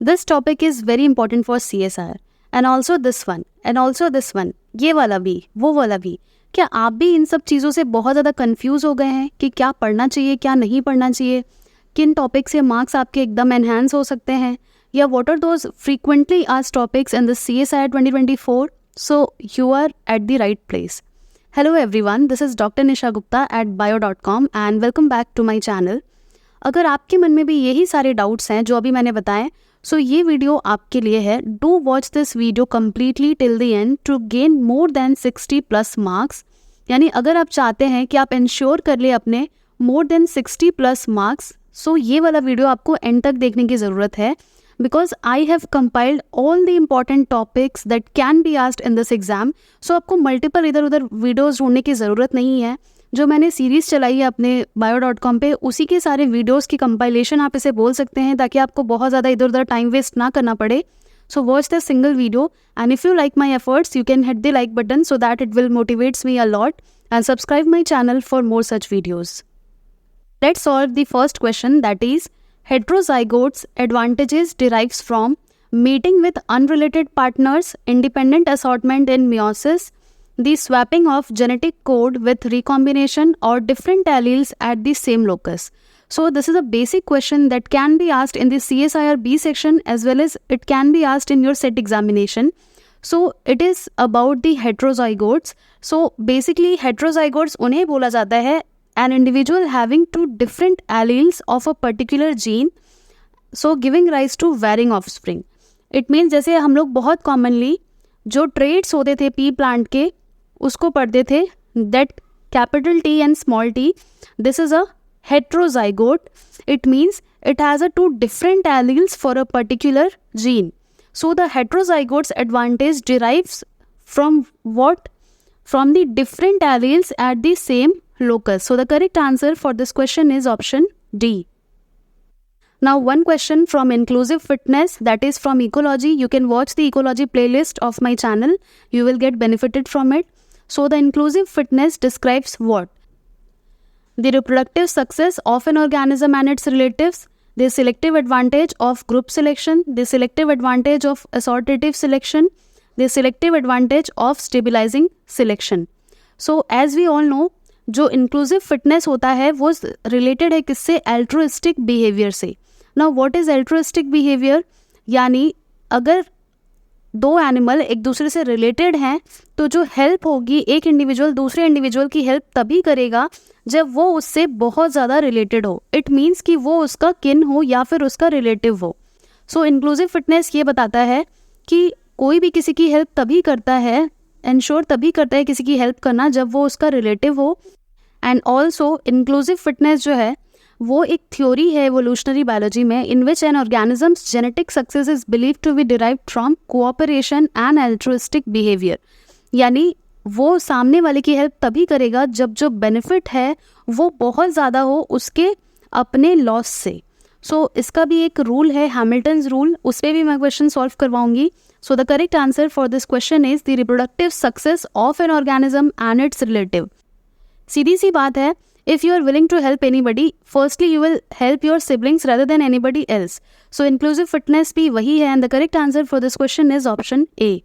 This topic is very important for CSR and also this one and also this one. ये वाला भी वो वाला भी. क्या आप भी इन सब चीज़ों से बहुत ज़्यादा कंफ्यूज हो गए हैं कि क्या पढ़ना चाहिए क्या नहीं पढ़ना चाहिए, किन टॉपिक से मार्क्स आपके एकदम एनहांस हो सकते हैं, या what are those frequently asked topics in the CSIR 2024? So you are at the right place. Hello everyone, this is Dr. Nisha Gupta at bio.com and welcome back to my channel. अगर आपके मन में भी यही सारे doubts हैं जो अभी मैंने बताए, सो ये वीडियो आपके लिए है. Do watch this video completely till the end to gain more than 60+ marks. यानी अगर आप चाहते हैं कि आप इंश्योर कर ले अपने मोर देन 60+ मार्क्स, सो ये वाला वीडियो आपको एंड तक देखने की ज़रूरत है, because I have compiled all the important topics that can be asked in this exam. So आपको मल्टीपल इधर उधर वीडियोज़ ढूंढने की ज़रूरत नहीं है. जो मैंने सीरीज़ चलाई है अपने bio.com पे, उसी के सारे वीडियोस की कंपाइलेशन आप इसे बोल सकते हैं, ताकि आपको बहुत ज़्यादा इधर उधर टाइम वेस्ट ना करना पड़े. So watch the single video and if you like my efforts you can hit the like button so that it will motivates me a lot and subscribe my channel for more such videos. Let's solve the first question, that is heterozygotes advantages derives from mating with unrelated partners, independent assortment in meiosis, the swapping of genetic code with recombination or different alleles at the same locus. So this is a basic question that can be asked in the CSIR B section as well as it can be asked in your set examination. So it is about the heterozygotes. So basically heterozygotes उन्हें बोला जाता है an individual having two different alleles of a particular gene, so giving rise to varying offspring. It means जैसे हम लोग बहुत commonly जो traits होते थे pea plant के उसको पढ़ते थे, that capital T and small t, this is a heterozygote. It means it has a two different alleles for a particular gene. So the heterozygote's advantage derives from what? From the different alleles at the same locus. So the correct answer for this question is option D. Now one question from inclusive fitness, that is from ecology. You can watch the ecology playlist of my channel. You will get benefited from it. So the inclusive fitness describes what? The reproductive success of an organism and its relatives, the selective advantage of group selection, the selective advantage of assortative selection, the selective advantage of stabilizing selection. So as we all know, जो inclusive fitness होता है वो related है किससे? Altruistic behaviour से. Now what is altruistic behaviour? यानी अगर दो एनिमल एक दूसरे से रिलेटेड हैं तो जो हेल्प होगी, एक इंडिविजुअल दूसरे इंडिविजुअल की हेल्प तभी करेगा जब वो उससे बहुत ज़्यादा रिलेटेड हो. इट मीन्स कि वो उसका किन हो या फिर उसका रिलेटिव हो. सो इंक्लूसिव फिटनेस ये बताता है कि कोई भी किसी की हेल्प तभी करता है, इंश्योर तभी करता है किसी की हेल्प करना जब वो उसका रिलेटिव हो. एंड ऑल्सो इंक्लूसिव फिटनेस जो है वो एक थ्योरी है एवोल्यूशनरी बायोलॉजी में, in which an organisms genetic success is believe to be derived from cooperation and altruistic behaviour. यानी वो सामने वाले की हेल्प तभी करेगा जब जो बेनिफिट है वो बहुत ज़्यादा हो उसके अपने लॉस से. सो इसका भी एक रूल है, हैमिल्टन्स रूल, उस पर भी मैं क्वेश्चन सॉल्व करवाऊंगी. So the correct answer for this question is the reproductive success of an organism and its relative. सीधी सी बात है, if you are willing to help anybody, firstly you will help your siblings rather than anybody else. So inclusive fitness भी वही है and the correct answer for this question is option A.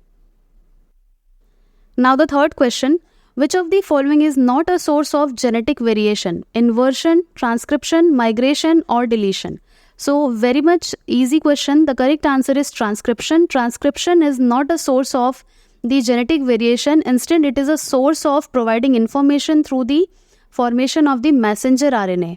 Now the third question, which of the following is not a source of genetic variation? Inversion, transcription, migration or deletion? So very much easy question. The correct answer is transcription. Transcription is not a source of the genetic variation. Instead, it is a source of providing information through the formation of the messenger RNA.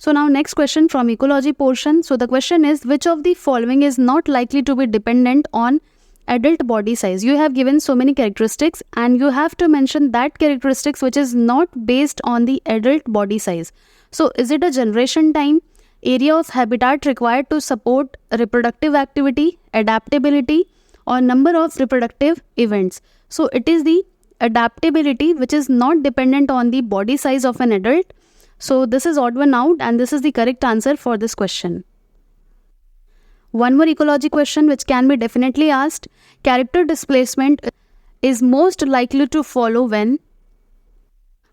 So now next question from ecology portion. So the question is, which of the following is not likely to be dependent on adult body size? You have given so many characteristics and you have to mention that characteristics which is not based on the adult body size. So is it a generation time, area of habitat required to support reproductive activity, adaptability, or number of reproductive events? So it is the adaptability which is not dependent on the body size of an adult. So this is odd one out and this is the correct answer for this question. One more ecology question which can be definitely asked. Character displacement is most likely to follow when?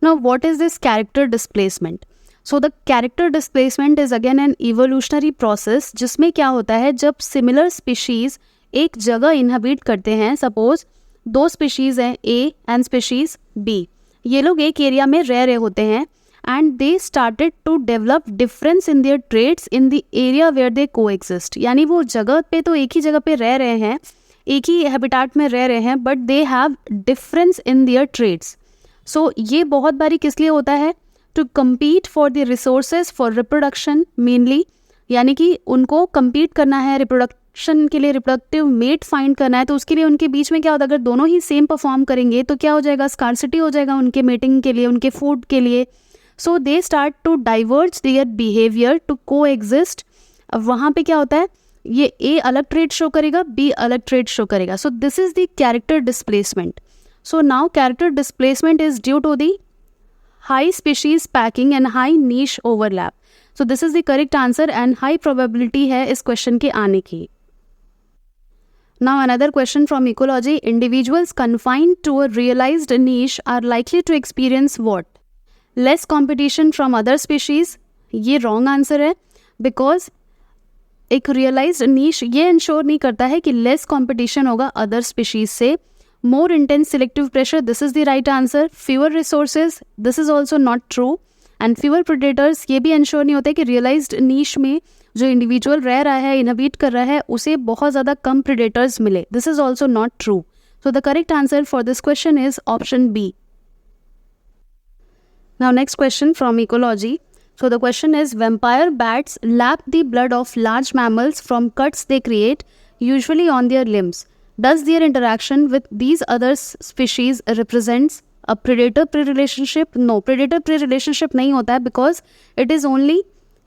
Now what is this character displacement? So the character displacement is again an evolutionary process, जिसमें क्या होता है जब similar species एक जगह इनहबिट करते हैं, suppose 2 species हैं ए एंड स्पीशीज बी, ये लोग एक एरिया में रह रहे होते हैं and they started to develop difference in their trades in the area where they coexist. यानी वो जगह पे तो एक ही जगह पे रह रहे हैं, एक ही हैबिटाट में रह रहे हैं, but they have difference in their traits. So ये बहुत बारी किस लिए होता है, to compete for the resources for reproduction mainly, यानी कि उनको कम्पीट करना है रिप्रोडक्शन के लिए, रिप्रोडक्टिव मेट फाइंड करना है, तो उसके लिए उनके बीच में क्या होता है, अगर दोनों ही सेम परफॉर्म करेंगे तो क्या हो जाएगा, स्कार्सिटी हो जाएगा उनके मेटिंग के लिए, उनके फूड के लिए। So they start to diverge their behaviour to coexist. अब वहाँ पे क्या होता है, ये ए अलग ट्रेड शो करेगा, बी अलग ट्रेड शो करेगा। So this is the character displacement. So now character displacement is due to the high species packing and high niche overlap. So this is the correct answer and high probability है इस question के आने की. Now another question from ecology. Individuals confined to a realized niche are likely to experience what? Less competition from other species. ये wrong answer है because एक realized niche ये ensure नहीं करता है कि less competition होगा other species से. More intense selective pressure, this is the right answer. Fewer resources, this is also not true. And fewer predators, ये भी ensure नहीं होता है कि realized niche में जो individual रह रहा है, inhabit कर रहा है, उसे बहुत ज़्यादा कम predators मिले. This is also not true. So the correct answer for this question is option B. Now next question from ecology. So the question is, vampire bats lap the blood of large mammals from cuts they create, usually on their limbs. Does their interaction with these other species represents a predator-prey relationship? No, predator-prey relationship नहीं होता है because it is only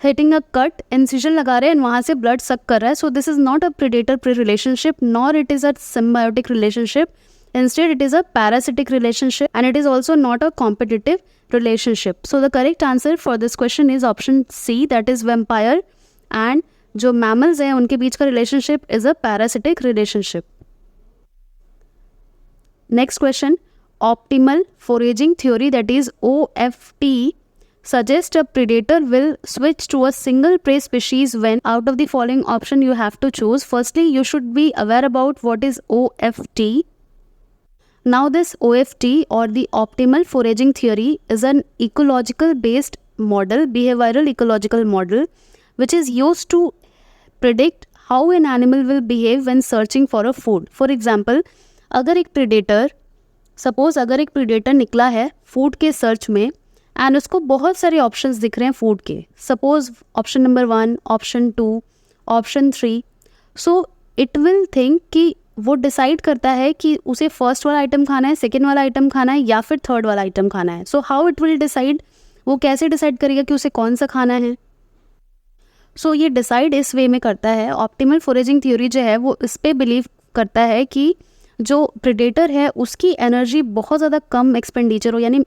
hitting a cut, incision लगा रहे हैं and वहाँ से blood suck कर रहा है. So this is not a predator-prey relationship, nor it is a symbiotic relationship. Instead, it is a parasitic relationship and it is also not a competitive relationship. So the correct answer for this question is option C, that is vampire and जो mammals हैं उनके बीच का relationship is a parasitic relationship. Next question, optimal foraging theory, that is OFT, suggests a predator will switch to a single prey species when out of the following option you have to choose. Firstly, you should be aware about what is OFT. Now this OFT or the optimal foraging theory is an ecological based model, behavioral ecological model, which is used to predict how an animal will behave when searching for a food. For example, अगर एक predator निकला है food के search में and उसको बहुत सारे options दिख रहे हैं फूड के, suppose option number 1, option 2, option 3, so it will think कि वो डिसाइड करता है कि उसे फर्स्ट वाला आइटम खाना है, सेकेंड वाला आइटम खाना है या फिर थर्ड वाला आइटम खाना है. So how it will decide, वो कैसे डिसाइड करेगा कि उसे कौन सा खाना है. सो ये डिसाइड इस वे में करता है. ऑप्टिमल फोरेजिंग थ्योरी जो है वो इस पे बिलीव करता है कि जो प्रेडेटर है उसकी एनर्जी बहुत ज़्यादा कम एक्सपेंडिचर हो, यानी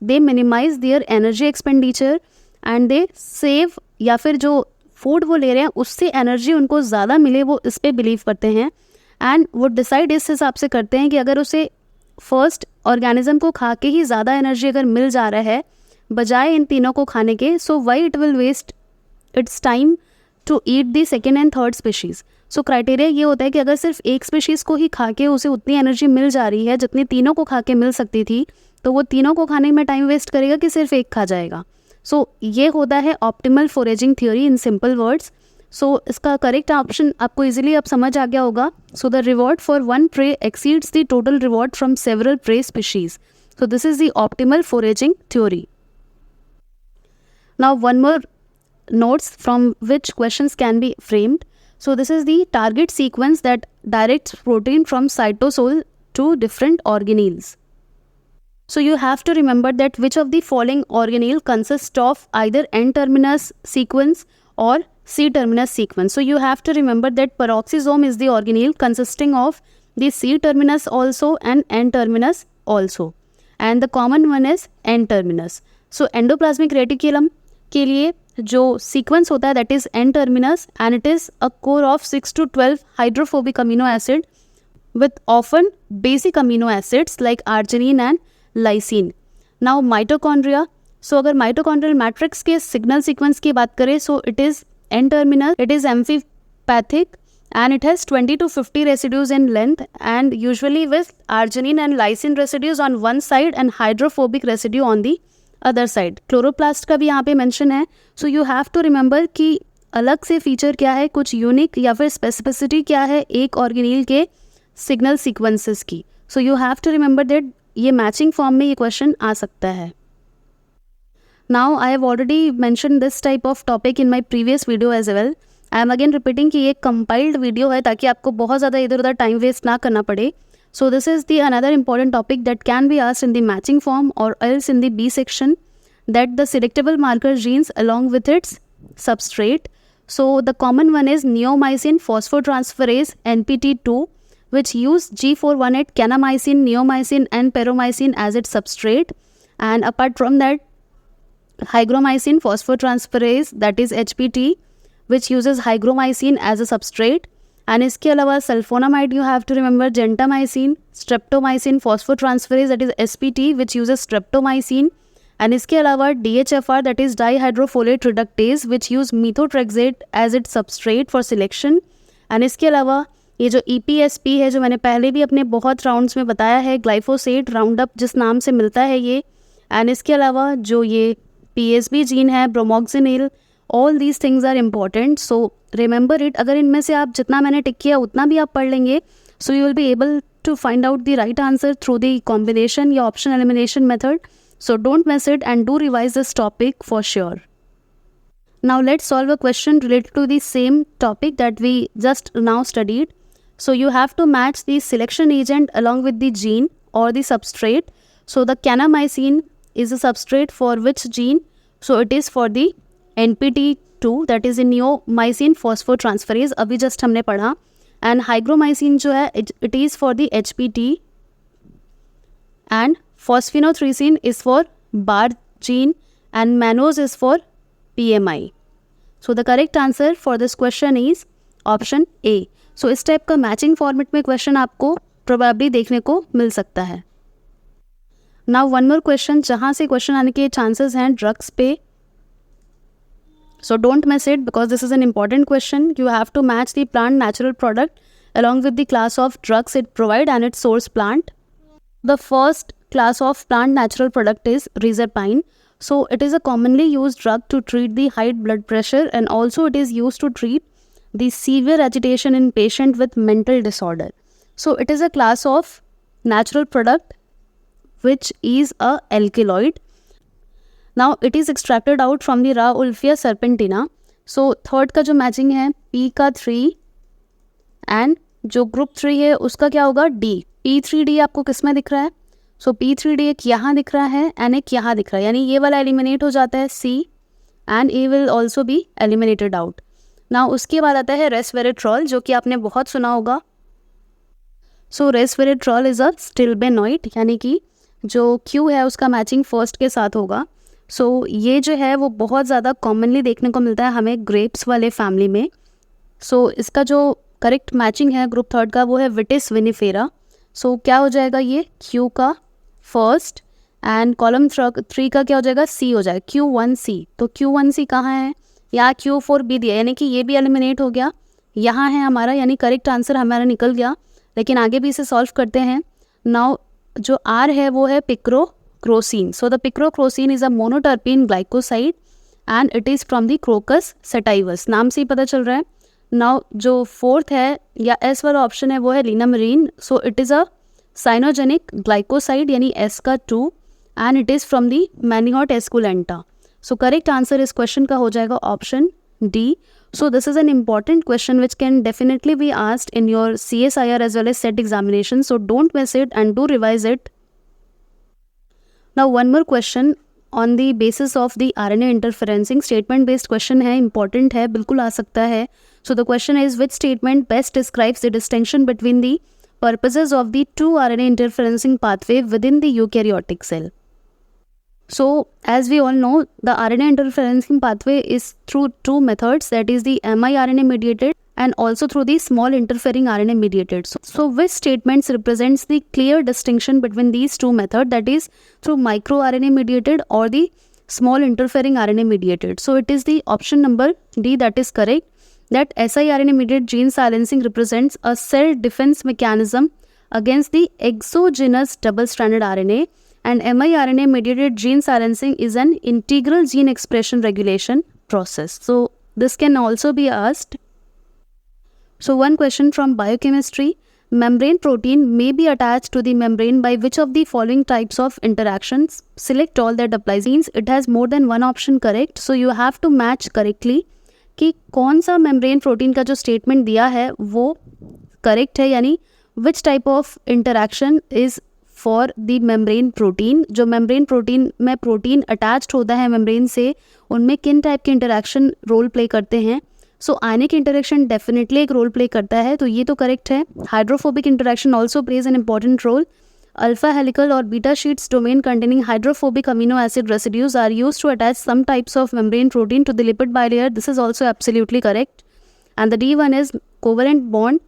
they minimise their energy expenditure and they save, या फिर जो फूड वो ले रहे हैं उससे एनर्जी उनको ज़्यादा मिले, वो इस पे बिलीव करते हैं. एंड वो डिसाइड इस हिसाब से करते हैं कि अगर उसे फर्स्ट ऑर्गेनिज्म को खा के ही ज़्यादा एनर्जी अगर मिल जा रहा है बजाय इन तीनों को खाने के, so why it will waste its time to eat the second and third species. So criteria ये होता है कि अगर सिर्फ एक स्पीशीज़ को ही खा के उसे उतनी एनर्जी मिल जा रही है जितनी तीनों को खा के मिल सकती थी, तो वो तीनों को खाने में टाइम वेस्ट करेगा कि सिर्फ एक खा जाएगा. सो ये होता है optimal foraging theory in simple words. So इसका करेक्ट ऑप्शन आपको इजीली अब समझ आ गया होगा. So the reward for one prey exceeds the total reward from several prey species. So this is the optimal foraging theory. Now one more notes from which questions can be framed. So this is the target sequence that directs protein from cytosol to different organelles. So you have to remember that which of the following organelle consists of either N-terminus sequence or C-terminus sequence. So you have to remember that peroxisome is the organelle consisting of the C-terminus also and N-terminus also. And the common one is N-terminus. So endoplasmic reticulum के लिए जो sequence होता है that is N terminus and it is a core of 6 to 12 hydrophobic amino acid with often basic amino acids like arginine and lysine. Now mitochondria so अगर mitochondrial matrix के signal sequence की बात करें, so it is N terminal, it is amphipathic and it has 20 to 50 residues in length and usually with arginine and lysine residues on one side and hydrophobic residue on the other side. Chloroplast का भी यहाँ पे mention है. So you have to remember कि अलग से feature क्या है, कुछ यूनिक या फिर स्पेसिफिसिटी क्या है एक ऑर्गेनील के सिग्नल सीक्वेंसेस की. So you have to remember that ये मैचिंग फॉर्म में ये क्वेश्चन आ सकता है. Now I have already mention this type of topic in my previous video as well. I am again repeating कि ये कंपाइल्ड वीडियो है ताकि आपको बहुत ज़्यादा इधर उधर टाइम वेस्ट ना करना पड़े. So this is the another important topic that can be asked in the matching form और else in the B section, that the selectable marker genes along with its substrate. So the common one is neomycin phosphotransferase NPT2, which use G418 kanamycin, neomycin and peromycin as its substrate. And apart from that, hygromycin phosphotransferase, that is HPT, which uses hygromycin as a substrate. And इसके अलावा sulfonamide you have to remember gentamicin, streptomycin phosphotransferase, that is SPT, which uses streptomycin. And इसके अलावा DHFR, that is dihydrofolate reductase, which use methotrexate as its substrate for selection. And इसके अलावा ये जो EPSP है जो मैंने पहले भी अपने बहुत राउंड्स में बताया है, ग्लाइफोसेट राउंडअप जिस नाम से मिलता है ये. एंड इसके अलावा जो ये PSB जीन है, bromoxynil, all these things are important. So remember it. अगर इनमें से आप जितना मैंने टिक किया उतना भी आप पढ़ लेंगे, so you will be able to find out the right answer through the combination या option elimination method. So don't miss it and do revise this topic for sure. Now let's solve a question related to the same topic that we just now studied. So you have to match the selection agent along with the gene or the substrate. So the kanamycin is a substrate for which gene? So it is for the NPT2, that is in neomycin phosphotransferase, अभी just हमने पढ़ा. And hygromycin जो है it is for the HPT and phosphinothresin is for BAR gene and mannose is for PMI. So the correct answer for this question is option A. So इस type का matching format में question आपको probably देखने को मिल सकता है. Now one more question जहाँ से क्वेश्चन आने के चांसेस हैं ड्रग्स पे. So don't miss it because this is an important question. You have to match the plant natural product along with the class of drugs it provide and its source plant. The first class of plant natural product is rizapine. So it is a commonly used drug to treat the high blood pressure and also it is used to treat the severe agitation in patient with mental disorder. So it is a class of natural product which is a alkaloid. Now it is extracted out from the Rauwolfia serpentina. So third का जो matching है P का 3 and जो group 3 है उसका क्या होगा D. P3D आपको किस में दिख रहा है? सो P3D एक यहाँ दिख रहा है एंड एक यहाँ दिख रहा है, यानी ये वाला एलिमिनेट हो जाता है C and A will also be eliminated out. Now उसके बाद आता है रेस्वेरेट्रॉल जो कि आपने बहुत सुना होगा. सो रेस्वेरेट्रॉल इज़ अ स्टिल्बेनॉइड, यानी कि जो Q है उसका मैचिंग फर्स्ट के साथ होगा. सो ये जो है वो बहुत ज़्यादा कॉमनली देखने को मिलता है हमें ग्रेप्स वाले फैमिली में. सो इसका जो करेक्ट मैचिंग है ग्रुप थर्ड का वो है विटिस विनिफेरा. सो क्या हो जाएगा ये Q का फर्स्ट एंड कॉलम 3 का क्या हो जाएगा C हो जाएगा Q1C. तो Q1C कहाँ है? यहाँ Q4B दिया, यानी कि ये भी एलिमिनेट हो गया. यहाँ है हमारा, यानी करेक्ट आंसर हमारा निकल गया. लेकिन आगे भी इसे सॉल्व करते हैं. नाउ जो R है वो है picrocrocin. So the picrocrocin is a monoterpene glycoside and it is from the Crocus sativus. नाम से ही पता चल रहा है. नाउ जो फोर्थ है या S वाला ऑप्शन है वो है linamarin. So it is a cyanogenic glycoside यानी S का 2 and it is from the Manihot esculenta. So correct answer इस क्वेश्चन का हो जाएगा option D. So this is an important question which can definitely be asked in your CSIR as well as SET examination. So don't miss it and do revise it. Now one more question on the basis of the RNA इंटरफेरेंसिंग. Statement based question है, important है, बिल्कुल आ सकता है. So the question is, which statement best describes the distinction between the purposes of the two RNA interferencing pathway within the eukaryotic cell? So as we all know, the RNA interferencing pathway is through two methods, that is the miRNA mediated and also through the small interfering RNA mediated. So which statements represents the clear distinction between these two methods, that is through microRNA mediated or the small interfering RNA mediated. So it is the option number D that is correct, that siRNA mediated gene silencing represents a cell defense mechanism against the exogenous double-stranded RNA, and miRNA mediated gene silencing is an integral gene expression regulation process. So this can also be asked. So one question from biochemistry: membrane protein may be attached to the membrane by which of the following types of interactions? Select all that applies. Means it has more than one option correct, so you have to match correctly कि कौन सा membrane protein का जो statement दिया है वो correct है, यानी which type of interaction is for the membrane protein. जो membrane protein में protein attached होता है membrane से, उनमें किन type के interaction role play करते हैं. सो आयनिक इंटरेक्शन डेफिनेटली एक रोल प्ले करता है, तो ये तो करेक्ट है. Hydrophobic interaction also plays an important role. Alpha helical और beta sheets domain containing hydrophobic amino acid residues are used to attach some types of membrane protein to the lipid bilayer. This is also absolutely correct. And the D1 is covalent bond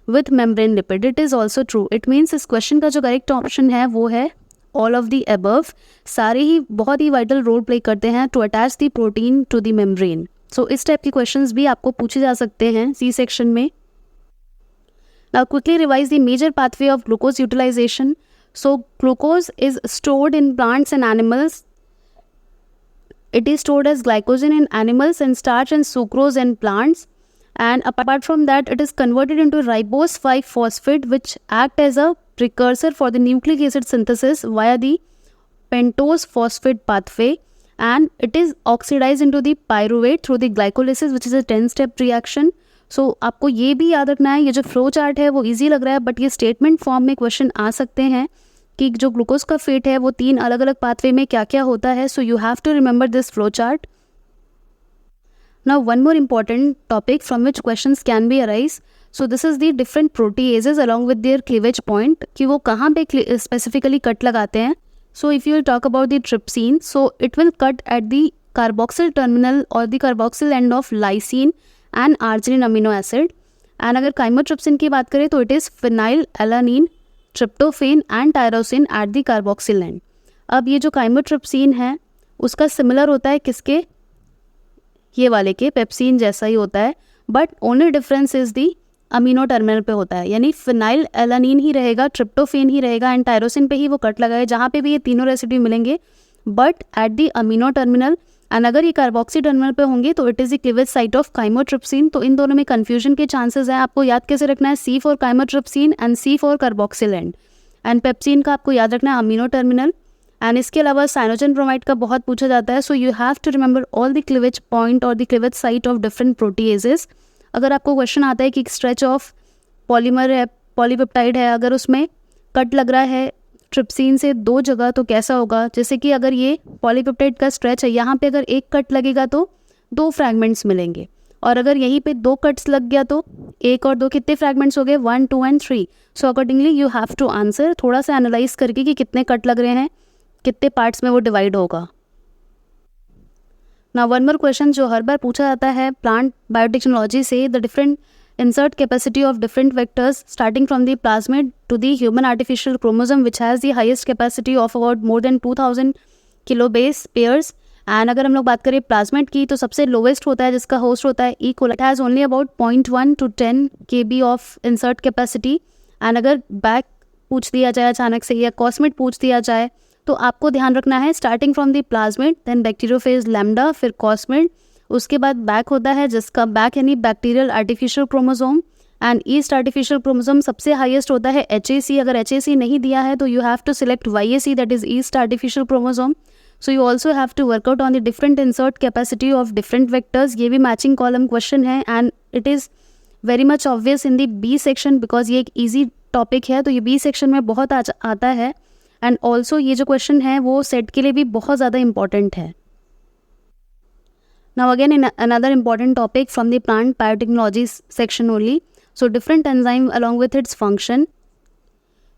with membrane lipid. It is also true. It means इस question का जो correct option है वो है all of the above. सारे ही बहुत ही vital role play करते हैं to attach the protein to the membrane. So इस टाइप के क्वेश्चंस भी आपको पूछे जा सकते हैं सी सेक्शन में. Now quickly revise the major pathway of glucose utilisation. So glucose is stored in plants and animals. It is stored as glycogen in animals and starch and sucrose in plants. And apart from that, it is converted into ribose 5-phosphate, which act as a precursor for the nucleic acid synthesis via the pentose phosphate pathway, and it is oxidized into the pyruvate through the glycolysis, which is a 10-step reaction. So आपको ये भी याद रखना है, ये जो flow chart है वो ईजी लग रहा है, बट ये स्टेटमेंट फॉर्म में क्वेश्चन आ सकते हैं कि जो ग्लूकोज का फेट है वो 3 अलग अलग पाथवे में क्या क्या होता है. So you have to remember this flow chart. Now one more important topic from which questions can be arise. So this is the different proteases along with their cleavage point, कि वो कहाँ पे specifically cut लगाते हैं. So if you will talk about the trypsin, so it will cut at the carboxyl terminal or the carboxyl end of lysine and arginine amino acid. And अगर chymotrypsin की बात करें तो it is phenylalanine, tryptophan and tyrosine at the carboxyl end. अब ये जो chymotrypsin है उसका similar होता है किसके, ये वाले के पेप्सिन जैसा ही होता है, but only difference is the amino terminal पे होता है. यानी फिनाइल एलानिन ही रहेगा, ट्रिप्टोफेन ही रहेगा एंड टायरोसिन पे ही वो कट लगाए. जहाँ पे भी ये तीनों रेसिड्यू मिलेंगे but at the amino terminal. And अगर ये कार्बोक्सी टर्मिनल पे होंगे तो it is the cleavage site of chymotrypsin. तो इन दोनों में कन्फ्यूजन के चांसेस हैं. आपको याद कैसे रखना है, C for chymotrypsin and C for carboxyl and. And pepsin का आपको याद रखना है अमीनो टर्मिनल. एंड इसके अलावा साइनोजन ब्रोमाइड का बहुत पूछा जाता है. So you have to remember all the cleavage point और the cleavage site of different proteases. अगर आपको क्वेश्चन आता है कि स्ट्रेच ऑफ पॉलीमर है, पॉलीपेप्टाइड है, अगर उसमें कट लग रहा है ट्रिप्सिन से 2 जगह तो कैसा होगा. जैसे कि अगर ये पॉलीपेप्टाइड का स्ट्रेच है, यहाँ पे अगर एक कट लगेगा तो 2 फ्रैगमेंट्स मिलेंगे, और अगर यहीं पे 2 कट्स लग गया तो 1 और 2 कितने फ्रैगमेंट्स हो गए, 1, 2 and 3. So accordingly you have to answer थोड़ा सा एनालाइज करके कि कितने कट लग रहे हैं, कितने पार्ट्स में वो डिवाइड होगा. ना वन मोर क्वेश्चन जो हर बार पूछा जाता है प्लांट बायोटेक्नोलॉजी से, the different insert capacity of different vectors starting from the plasmid to the human artificial chromosome which has the highest capacity of about more than 2000 kilobase pairs. And अगर हम लोग बात करें प्लाज्मिड की तो सबसे lowest होता है जिसका होस्ट होता है E coli. It has only about 0.1 to 10 kb of insert capacity. And अगर बैक पूछ दिया जाए अचानक से या कॉस्मिड पूछ दिया जाए तो आपको ध्यान रखना है starting from the plasmid, then bacteriophage lambda, फिर कॉस्मिड, उसके बाद बैक होता है जिसका बैक यानी bacterial artificial chromosome. And yeast artificial chromosome सबसे हाईएस्ट होता है HAC. अगर HAC नहीं दिया है तो you have to select YAC, that is yeast artificial chromosome. So you also have to work out on the different insert capacity of different vectors. ये भी मैचिंग कॉलम क्वेश्चन है and it is very much obvious in the B section because ये एक easy topic है, तो ये B section में बहुत आता है. एंड ऑल्सो ये जो क्वेश्चन है वो सेट के लिए भी बहुत ज़्यादा इंपॉर्टेंट है. Now again in another important topic from the plant biotechnology section only. So different enzyme along with its function.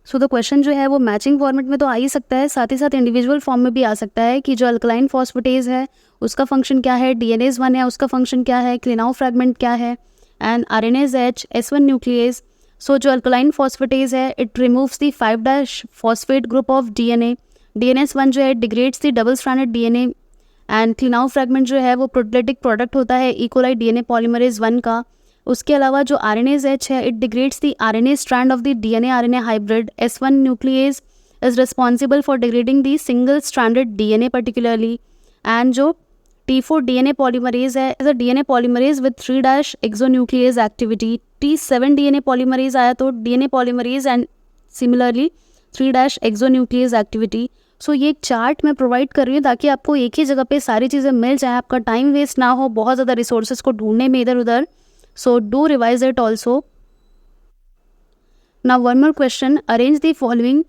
So the question जो है वो मैचिंग फॉर्मेट में तो आ ही सकता है, साथ ही साथ इंडिविजुअल फॉर्म में भी आ सकता है कि जो अल्कलाइन फॉस्फेटेज है उसका फंक्शन क्या है, DNase 1 है उसका फंक्शन क्या है, क्लिनाउ फ्रैगमेंट क्या है, and RNase H, S1 nuclease. So जो अल्कलाइन फॉस्फेटेज है it removes the 5' phosphate group of DNA. DNase 1 जो है degrades the double stranded DNA and Klenow fragment जो है वो प्रोटीलेटिक प्रोडक्ट होता है इकोलाई डीएनए पॉलीमरेज 1 का। उसके अलावा जो आरएनएज एच है, it degrades the RNA strand of the DNA RNA hybrid. S1 nuclease is responsible for degrading the single stranded DNA particularly. And जो T4 डीएनए पॉलीमरेज है is a DNA polymerase with 3' exonuclease activity. T7 DNA polymerase आया तो DNA polymerase and similarly 3' exonuclease activity. So ये एक chart मैं provide कर रही हूँ ताकि आपको एक ही जगह पे सारी चीज़ें मिल जाए, आपका टाइम वेस्ट ना हो बहुत ज़्यादा रिसोर्सेज को ढूंढने में इधर उधर। So do revise it also. Now one more question, arrange the following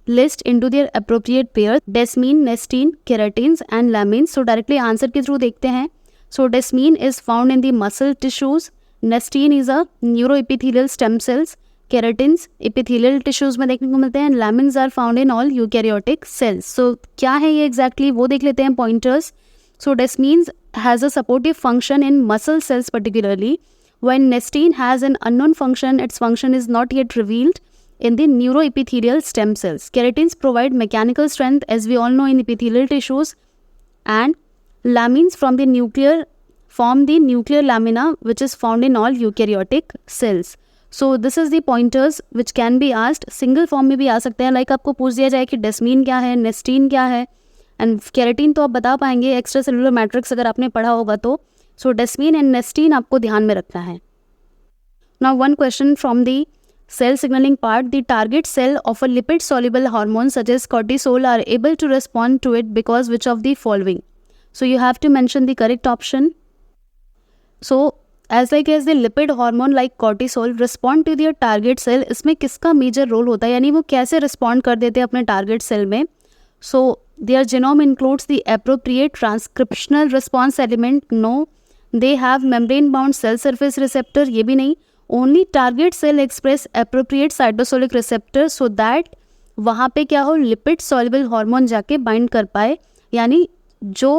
list into their appropriate pair, desmin, nestin, keratins and lamins. So directly answer के थ्रू देखते हैं। So desmin is found in the muscle tissues, nestin is a neuroepithelial stem cells, keratins epithelial tissues में देखने को मिलते हैं, lamins are found in all eukaryotic cells. So क्या है ये एग्जैक्टली वो देख लेते हैं pointers. So desmins has a supportive function in muscle cells particularly, when nestin has an unknown function, its function is not yet revealed in the neuroepithelial stem cells. Keratins provide mechanical strength, as we all know, in epithelial tissues, and lamins from the nuclear form the nuclear lamina, which is found in all eukaryotic cells. So this is the pointers which can be asked. Single form में भी आ सकते हैं, like आपको पूछ दिया जाए कि डेस्मीन क्या है, नेस्टीन क्या है, एंड केराटिन तो आप बता पाएंगे, एक्स्ट्रा सेलुलर मैट्रिक्स अगर आपने पढ़ा होगा तो। सो डेस्मीन एंड नेस्टीन आपको ध्यान में रखना है। Now one question from the cell signaling part, the target cell of a lipid soluble hormone such as cortisol are able to respond to it because which of the following? So you have to mention the correct option. So as the lipid hormone like cortisol respond to their target cell, इसमें किसका major role होता है, यानी वो कैसे respond कर देते हैं अपने target cell में। So their genome includes the appropriate transcriptional response element, no. They have membrane bound cell surface receptor, ये भी नहीं। Only target cell express appropriate cytosolic receptor so that वहाँ पे क्या हो, लिपिड soluble hormone जाके bind कर पाए, यानी जो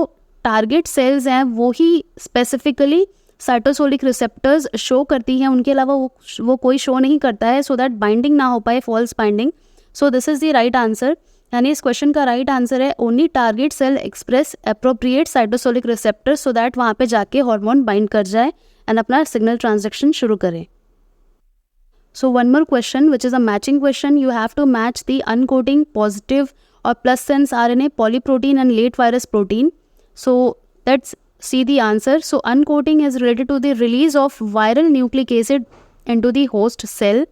टारगेट सेल्स हैं वो ही स्पेसिफिकली साइटोसोलिक रिसेप्टर्स शो करती हैं, उनके अलावा वो कोई शो नहीं करता है, सो दैट बाइंडिंग ना हो पाए, false binding. So this is the right answer, यानी इस क्वेश्चन का राइट आंसर है only target cell express appropriate cytosolic receptor so that वहाँ पे जाके हार्मोन बाइंड कर जाए एंड अपना सिग्नल ट्रांजैक्शन शुरू करें। So one more question, which is a matching question. You have to match the uncoating positive or plus sense RNA polyprotein and late virus protein. So let's see the answer. So uncoating is related to the release of viral nucleic acid into the host cell,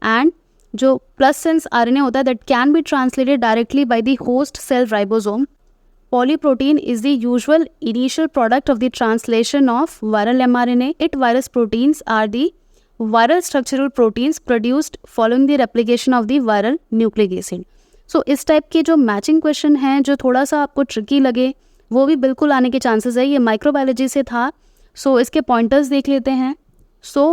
and जो plus sense RNA होता है that can be translated directly by the host cell ribosome. Polyprotein is the usual initial product of the translation of viral mRNA. It virus proteins are the viral structural proteins produced following the replication of the viral nucleic acid. So इस type के जो matching question हैं जो थोड़ा सा आपको tricky लगे वो भी बिल्कुल आने के चांसेस है। ये माइक्रोबायोलॉजी से था, सो इसके पॉइंटर्स देख लेते हैं। सो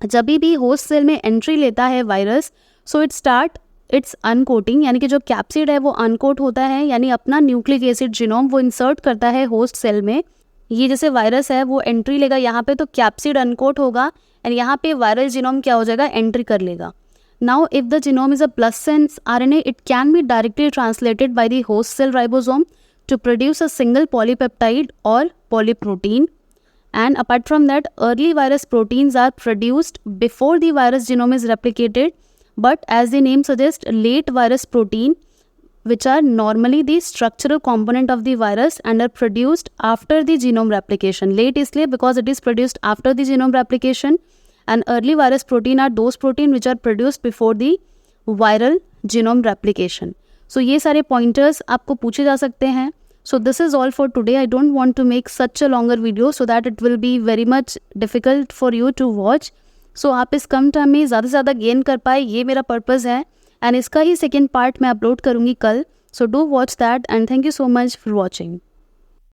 जब भी होस्ट सेल में एंट्री लेता है वायरस, सो इट्स अनकोटिंग, यानी कि जो कैप्सिड है वो अनकोट होता है, यानी अपना न्यूक्लिक एसिड जीनोम वो इंसर्ट करता है होस्ट सेल में। ये जैसे वायरस है वो एंट्री लेगा यहाँ पे, तो कैप्सिड अनकोट होगा एंड यहाँ पे वायरल जीनोम क्या हो जाएगा, एंट्री कर लेगा। Now if the genome is a plus sense RNA, it can be directly translated by the host cell ribosome to produce a single polypeptide और polyprotein. And apart from that, early virus proteins are produced before the virus genome is replicated, but as the name suggests, late virus protein, which are normally the structural component of the virus and are produced after the genome replication. Late इसलिए because it is produced after the genome replication, and early virus protein are those protein which are produced before the viral genome replication. So ये सारे pointers आपको पूछे जा सकते हैं। So this is all for today. I don't want to make such a longer video so that it will be very much difficult for you to watch. So आप इस कम time में ज़्यादा से ज़्यादा गेन कर पाए, ये मेरा पर्पज़ है, एंड इसका ही सेकेंड पार्ट मैं अपलोड करूँगी कल. So do watch that and thank you so much for watching.